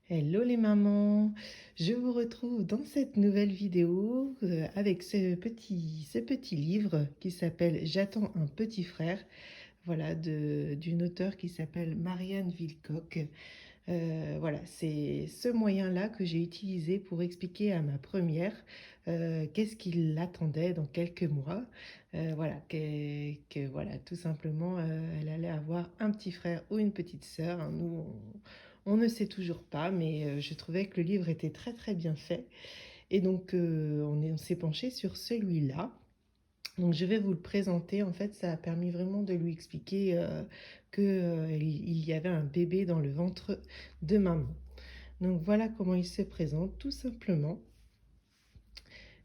Hello les mamans, je vous retrouve dans cette nouvelle vidéo avec ce petit livre qui s'appelle J'attends un petit frère, voilà, d'une auteure qui s'appelle Marianne Wilcock. Voilà, c'est ce moyen-là que j'ai utilisé pour expliquer à ma première qu'est-ce qui l'attendait dans quelques mois. Voilà, voilà, tout simplement, elle allait avoir un petit frère ou une petite sœur, hein. Nous, on ne sait toujours pas, mais je trouvais que le livre était très très bien fait. Et donc, on s'est penché sur celui-là. Donc je vais vous le présenter. En fait, ça a permis vraiment de lui expliquer qu'il y avait un bébé dans le ventre de maman. Donc voilà comment il se présente, tout simplement.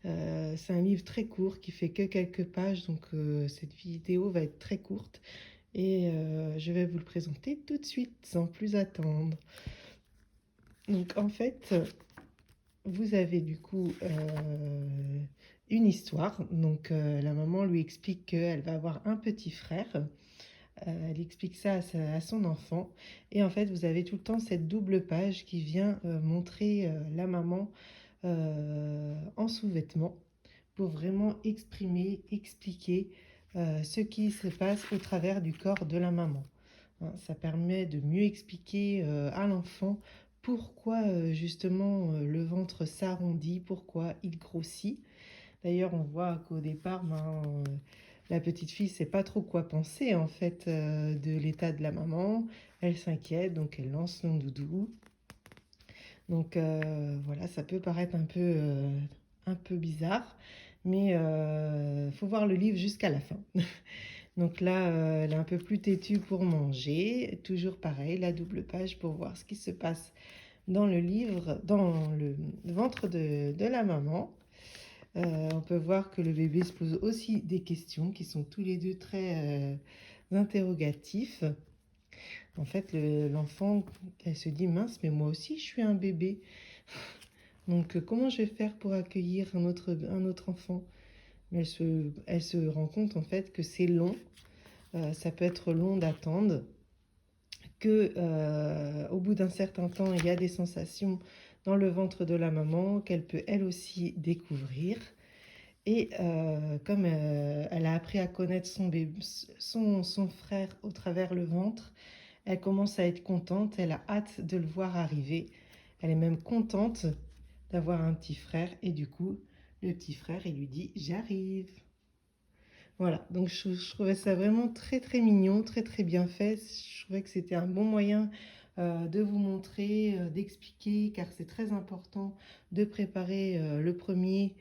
C'est un livre très court qui fait que quelques pages, donc cette vidéo va être très courte. Et je vais vous le présenter tout de suite, sans plus attendre. Donc en fait, vous avez du coup une histoire. Donc la maman lui explique qu'elle va avoir un petit frère. Elle explique ça à son enfant. Et en fait, vous avez tout le temps cette double page qui vient montrer la maman en sous-vêtements pour vraiment exprimer, expliquer ce qui se passe au travers du corps de la maman. Hein, ça permet de mieux expliquer à l'enfant pourquoi justement le ventre s'arrondit, pourquoi il grossit. D'ailleurs, on voit qu'au départ, la petite fille ne sait pas trop quoi penser en fait de l'état de la maman. Elle s'inquiète, donc elle lance son doudou. Donc voilà, ça peut paraître un peu bizarre, mais faut voir le livre jusqu'à la fin. Donc là, elle est un peu plus têtue pour manger. Toujours pareil, la double page pour voir ce qui se passe dans le livre, dans le ventre de la maman. On peut voir que le bébé se pose aussi des questions qui sont tous les deux très interrogatifs. En fait, l'enfant, elle se dit, mince, mais moi aussi, je suis un bébé. Donc, comment je vais faire pour accueillir un autre enfant? Mais elle se rend compte, en fait, que c'est long. Ça peut être long d'attendre. Que, au bout d'un certain temps, il y a des sensations dans le ventre de la maman qu'elle peut, elle aussi, découvrir. Et comme elle a appris à connaître son frère au travers le ventre, elle commence à être contente, elle a hâte de le voir arriver. Elle est même contente d'avoir un petit frère et du coup, le petit frère, il lui dit «J'arrive». Voilà, donc je trouvais ça vraiment très très mignon, très très bien fait. Je trouvais que c'était un bon moyen de vous montrer, d'expliquer, car c'est très important de préparer le premier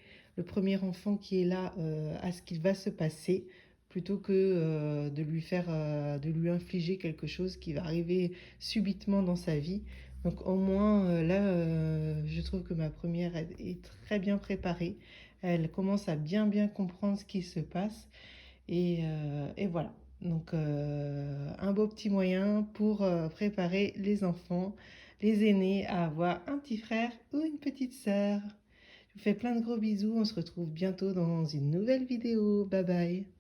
enfant qui est là à ce qu'il va se passer, plutôt que de lui infliger quelque chose qui va arriver subitement dans sa vie. Donc au moins là, je trouve que ma première est très bien préparée. Elle commence à bien comprendre ce qui se passe. Et voilà. Donc un beau petit moyen pour préparer les enfants, les aînés à avoir un petit frère ou une petite sœur. Je vous fais plein de gros bisous. On se retrouve bientôt dans une nouvelle vidéo. Bye bye.